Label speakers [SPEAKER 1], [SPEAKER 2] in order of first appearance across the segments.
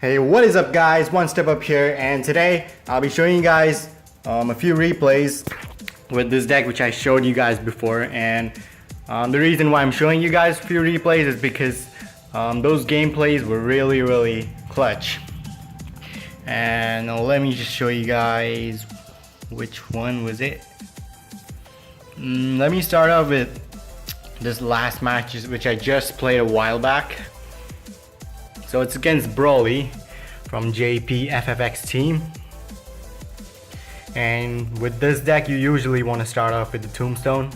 [SPEAKER 1] Hey, what is up guys? OneStepUp here, and today I'll be showing you guys a few replays with this deck which I showed you guys before. And the reason why I'm showing you guys a few replays is because those gameplays were really clutch. And let me just show you guys which one was it. Let me start off with this last match which I just played a while back. So it's against Broly from JPFFX team. And with this deck you usually want to start off with the Tombstone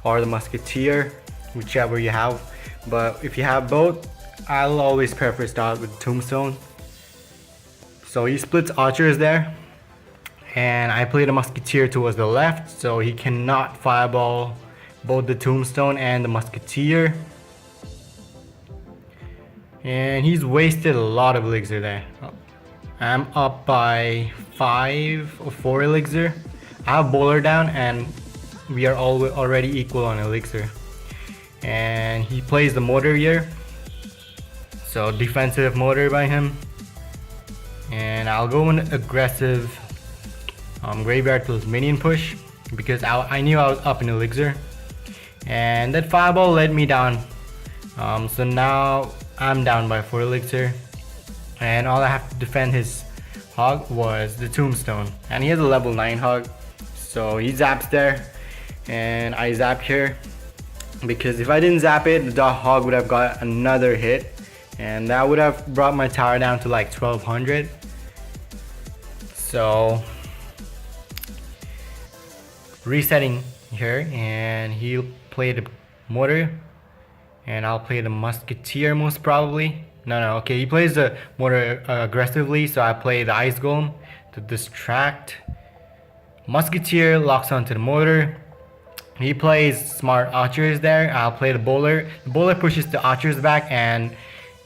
[SPEAKER 1] or the Musketeer, whichever you have. But if you have both, I'll always prefer start with Tombstone. So he splits archers there, and I played a Musketeer towards the left, so he cannot fireball both the Tombstone and the Musketeer. And he's wasted a lot of elixir there. I'm up by 5 or 4 elixir. I have bowler down and we are already equal on elixir. And he plays the mortar here, so defensive mortar by him. And I'll go in aggressive graveyard plus minion push because I knew I was up in elixir. And that fireball led me down. So now I'm down by 4 elixir, and all I have to defend his hog was the Tombstone, and he has a level 9 hog, so he zaps there and I zap here, because if I didn't zap it, the hog would have got another hit and that would have brought my tower down to like 1200. So resetting here, and he'll play the mortar and I'll play the Musketeer most probably. Okay, he plays the mortar aggressively, so I play the Ice Golem to distract. Musketeer locks onto the mortar. He plays smart archers there. I'll play the bowler. The bowler pushes the archers back and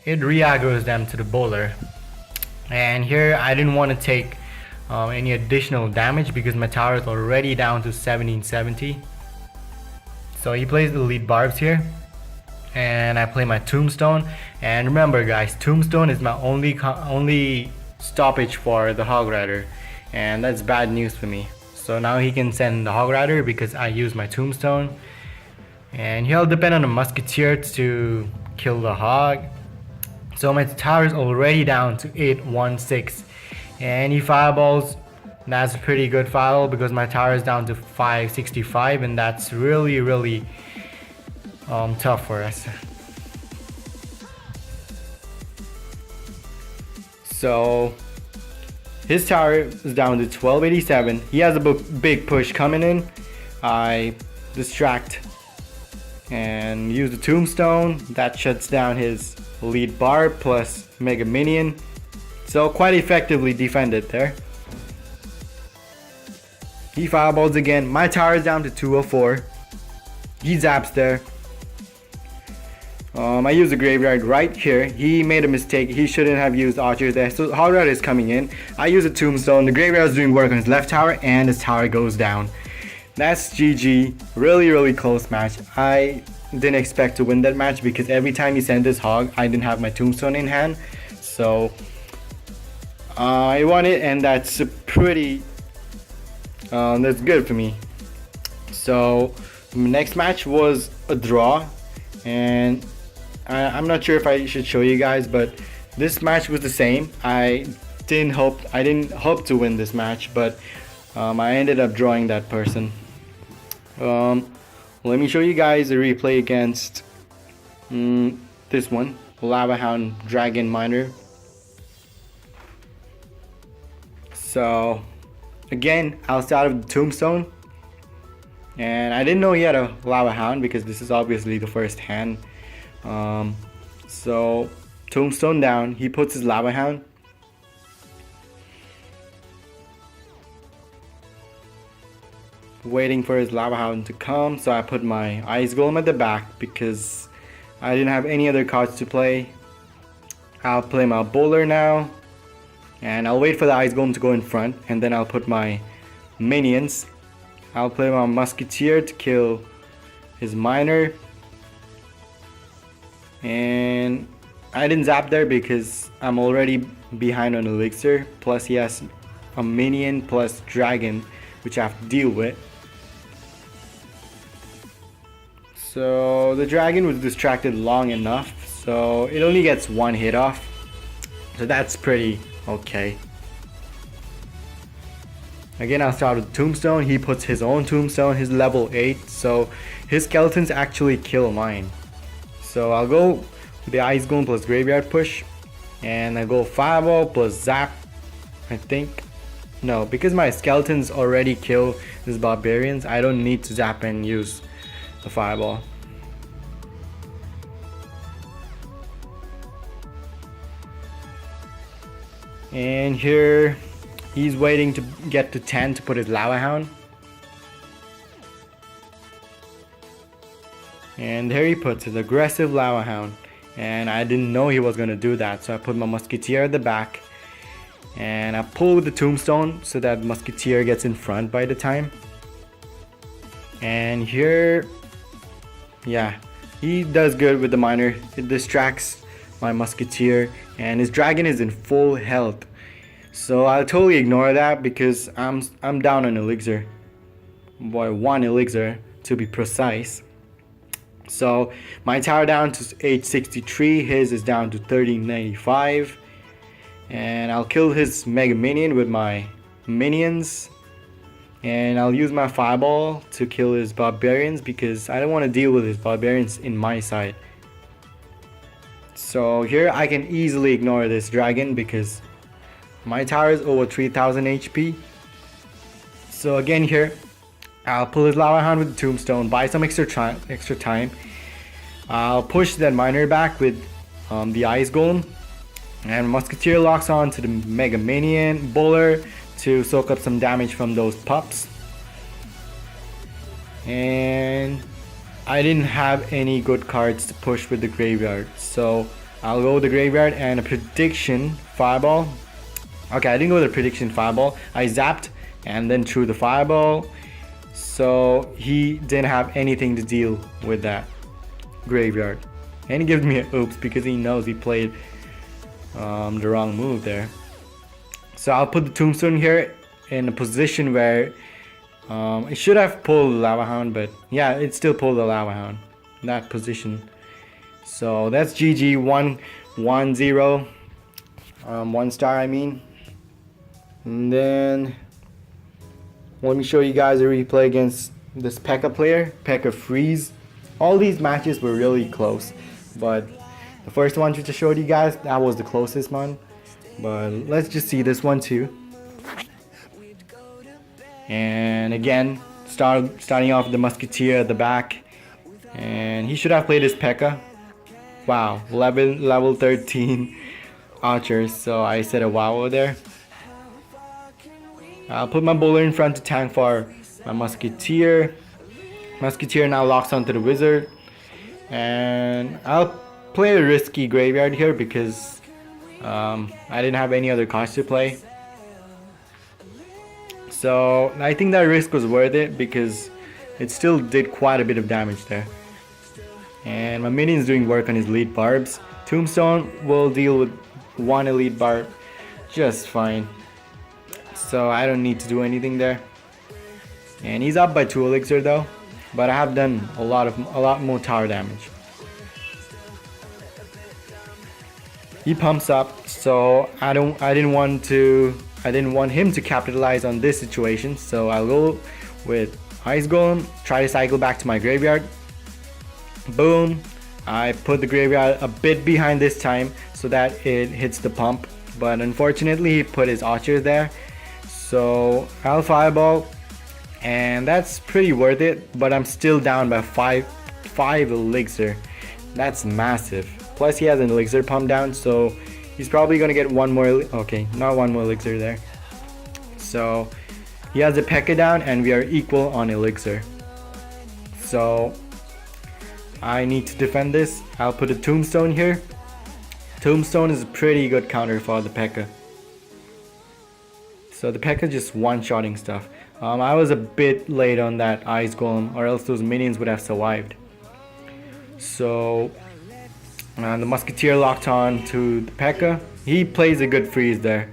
[SPEAKER 1] it re-aggroes them to the bowler. And here I didn't want to take any additional damage because my tower is already down to 1770. So he plays the lead barbs here, and I play my Tombstone. And remember guys, Tombstone is my only stoppage for the Hog Rider, and that's bad news for me. So now he can send the Hog Rider because I use my Tombstone, and he'll depend on the Musketeer to kill the Hog. So my tower is already down to 816, and he fireballs. That's a pretty good fireball because my tower is down to 565, and that's really tough for us. So his tower is down to 1287. He has a big push coming in. I distract and use the Tombstone. That shuts down his lead barb plus mega minion. So quite effectively defended there. He fireballs again. My tower is down to 204. He zaps there. I used the graveyard right here. He made a mistake. He shouldn't have used archers there. So Hog Rider is coming in. I use a Tombstone. The graveyard is doing work on his left tower, and his tower goes down. That's GG. Really close match. I didn't expect to win that match because every time he sent this hog, I didn't have my Tombstone in hand. So I won it, and that's pretty. That's good for me. So next match was a draw, and I'm not sure if I should show you guys, but this match was the same. I didn't hope to win this match, but I ended up drawing that person. Let me show you guys a replay against this one, Lava Hound Dragon Miner. So again, I'll start with the Tombstone, and I didn't know he had a Lava Hound because this is obviously the first hand. So Tombstone down, he puts his Lava Hound. Waiting for his Lava Hound to come, so I put my Ice Golem at the back because I didn't have any other cards to play. I'll play my bowler now, and I'll wait for the Ice Golem to go in front, and then I'll put my minions. I'll play my Musketeer to kill his miner, and I didn't zap there because I'm already behind on elixir, plus he has a minion plus dragon which I have to deal with. So the dragon was distracted long enough, so it only gets one hit off, so that's pretty okay. Again, I'll start with tombstone. He puts his own tombstone. He's level 8, so his skeletons actually kill mine. So I'll go with the ice golem plus graveyard push, and I go fireball plus zap, I think. No, because my skeletons already kill these barbarians, I don't need to zap and use the fireball. And here he's waiting to get to 10 to put his lava hound. And there he puts his aggressive lava hound, and I didn't know he was gonna do that, so I put my musketeer at the back and I pull with the tombstone so that musketeer gets in front by the time. And here, yeah, he does good with the miner. It distracts my musketeer, and his dragon is in full health, so I'll totally ignore that because I'm down on elixir, boy, 1 elixir to be precise. So my tower down to 863, his is down to 1395, and I'll kill his mega minion with my minions, and I'll use my fireball to kill his barbarians because I don't want to deal with his barbarians in my side. So here I can easily ignore this dragon because my tower is over 3000 HP. So again here, I'll pull his lava hound with the tombstone, buy some extra time. I'll push that miner back with the ice golem, and musketeer locks on to the mega minion bowler to soak up some damage from those pups. And I didn't have any good cards to push with the graveyard, so I'll go with the graveyard and a prediction fireball. Okay, I didn't go with a prediction fireball. I zapped and then threw the fireball, so he didn't have anything to deal with that graveyard, and he gives me an oops because he knows he played the wrong move there. So I'll put the tombstone here in a position where it should have pulled the lava hound, but yeah, it still pulled the lava hound in that position. So that's GG, 1-0, 1 star I mean. And then let me show you guys a replay against this P.E.K.K.A player, P.E.K.K.A Freeze. All these matches were really close, but the first one which I showed you guys, that was the closest one. But let's just see this one too. And again, starting off with the musketeer at the back, and he should have played his P.E.K.K.A. Wow, level 13 archers, so I said a wow over there. I'll put my bowler in front to tank for my musketeer. Musketeer now locks onto the wizard, and I'll play a risky graveyard here because I didn't have any other cards to play. So I think that risk was worth it because it still did quite a bit of damage there. And my minion's doing work on his lead barbs. Tombstone will deal with 1 elite barb just fine, so I don't need to do anything there. And he's up by 2 elixir though, but I have done a lot more tower damage. He pumps up, so I didn't want him to capitalize on this situation, so I'll go with ice golem, try to cycle back to my graveyard. Boom, I put the graveyard a bit behind this time so that it hits the pump, but unfortunately he put his archers there, so I'll fireball, and that's pretty worth it, but I'm still down by 5 elixir. That's massive. Plus he has an elixir pump down, so he's probably gonna get one more, okay, not one more elixir there. So he has a P.E.K.K.A down and we are equal on elixir. So I need to defend this. I'll put a tombstone here. Tombstone is a pretty good counter for the P.E.K.K.A. So the P.E.K.K.A just one-shotting stuff. I was a bit late on that ice golem, or else those minions would have survived. So The Musketeer locked on to the P.E.K.K.A. He plays a good freeze there.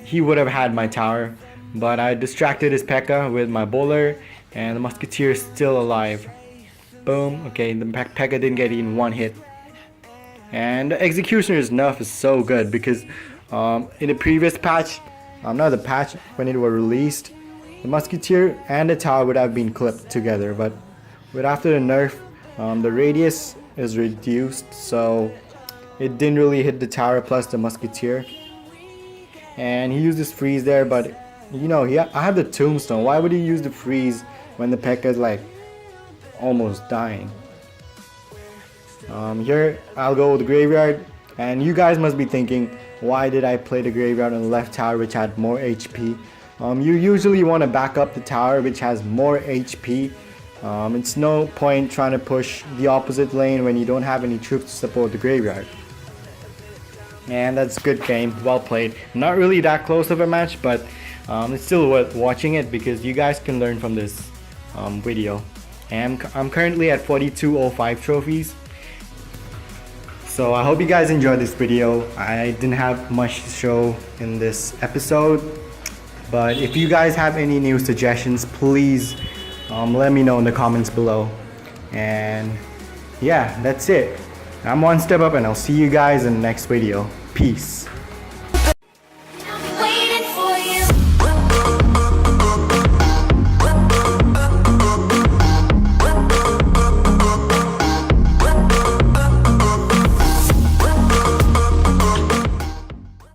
[SPEAKER 1] He would have had my tower, but I distracted his P.E.K.K.A. with my bowler, and the Musketeer is still alive. Boom. Okay, the P.E.K.K.A. didn't get even one hit. And the Executioner's nerf is so good because in the previous patch, not the patch, when it was released, the Musketeer and the tower would have been clipped together, but after the nerf, the radius is reduced, so it didn't really hit the tower plus the Musketeer. And he used his freeze there, but you know, I have the tombstone. Why would he use the freeze when the P.E.K.K.A. is like almost dying? Here I'll go with the graveyard, and you guys must be thinking, why did I play the graveyard on the left tower which had more HP? You usually want to back up the tower which has more HP. It's no point trying to push the opposite lane when you don't have any troops to support the graveyard. And that's a good game, well played. Not really that close of a match, but it's still worth watching it because you guys can learn from this video. And I'm currently at 4205 trophies. So I hope you guys enjoyed this video. I didn't have much to show in this episode, but if you guys have any new suggestions, please let me know in the comments below. And yeah, that's it. I'm OneStepUp, and I'll see you guys in the next video. Peace.